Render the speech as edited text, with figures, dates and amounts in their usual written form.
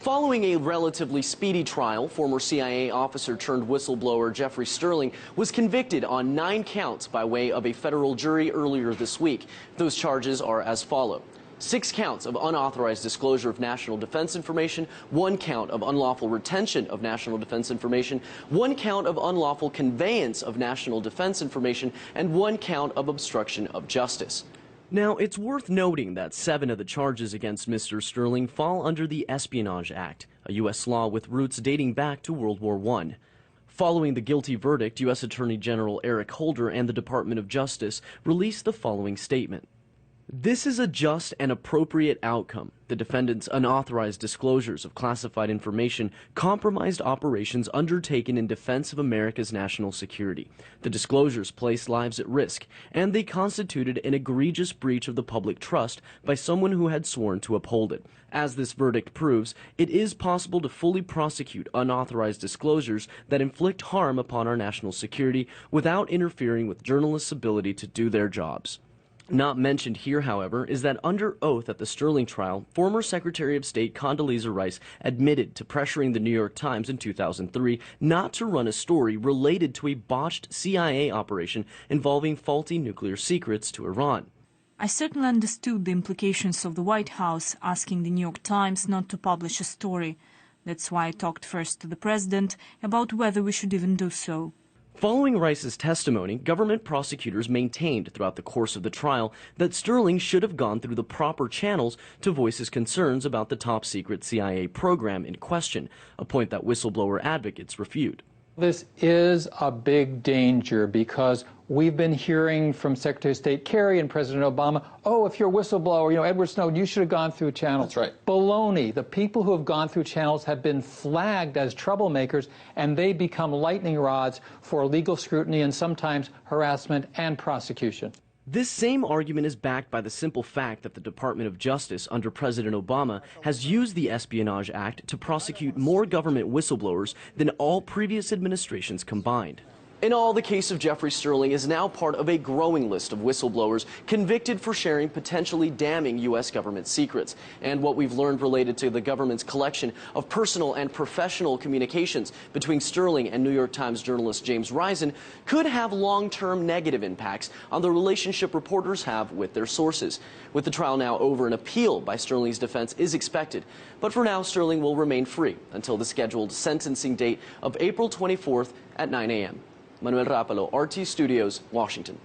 Following a relatively speedy trial, former CIA officer turned whistleblower Jeffrey Sterling was convicted on 9 counts by way of a federal jury earlier this week. Those charges are as follows. 6 counts of unauthorized disclosure of national defense information, 1 count of unlawful retention of national defense information, 1 count of unlawful conveyance of national defense information, and 1 count of obstruction of justice. Now, it's worth noting that 7 of the charges against Mr. Sterling fall under the Espionage Act, a U.S. law with roots dating back to World War I. Following the guilty verdict, U.S. Attorney General Eric Holder and the Department of Justice released the following statement. This is a just and appropriate outcome. The defendant's unauthorized disclosures of classified information compromised operations undertaken in defense of America's national security. The disclosures placed lives at risk, and they constituted an egregious breach of the public trust by someone who had sworn to uphold it. As this verdict proves, it is possible to fully prosecute unauthorized disclosures that inflict harm upon our national security without interfering with journalists' ability to do their jobs. Not mentioned here, however, is that under oath at the Sterling trial, former Secretary of State Condoleezza Rice admitted to pressuring the New York Times in 2003 not to run a story related to a botched CIA operation involving faulty nuclear secrets to Iran. I certainly understood the implications of the White House asking the New York Times not to publish a story. That's why I talked first to the president about whether we should even do so. Following Rice's testimony, government prosecutors maintained throughout the course of the trial that Sterling should have gone through the proper channels to voice his concerns about the top-secret CIA program in question, a point that whistleblower advocates refute. This is a big danger because we've been hearing from Secretary of State Kerry and President Obama, oh, if you're a whistleblower, Edward Snowden, you should have gone through channels. That's right. Baloney. The people who have gone through channels have been flagged as troublemakers, and they become lightning rods for legal scrutiny and sometimes harassment and prosecution. This same argument is backed by the simple fact that the Department of Justice under President Obama has used the Espionage Act to prosecute more government whistleblowers than all previous administrations combined. In all, the case of Jeffrey Sterling is now part of a growing list of whistleblowers convicted for sharing potentially damning U.S. government secrets. And what we've learned related to the government's collection of personal and professional communications between Sterling and New York Times journalist James Risen could have long-term negative impacts on the relationship reporters have with their sources. With the trial now over, an appeal by Sterling's defense is expected. But for now, Sterling will remain free until the scheduled sentencing date of April 24th at 9 a.m. Manuel Rapalo, RT Studios, Washington.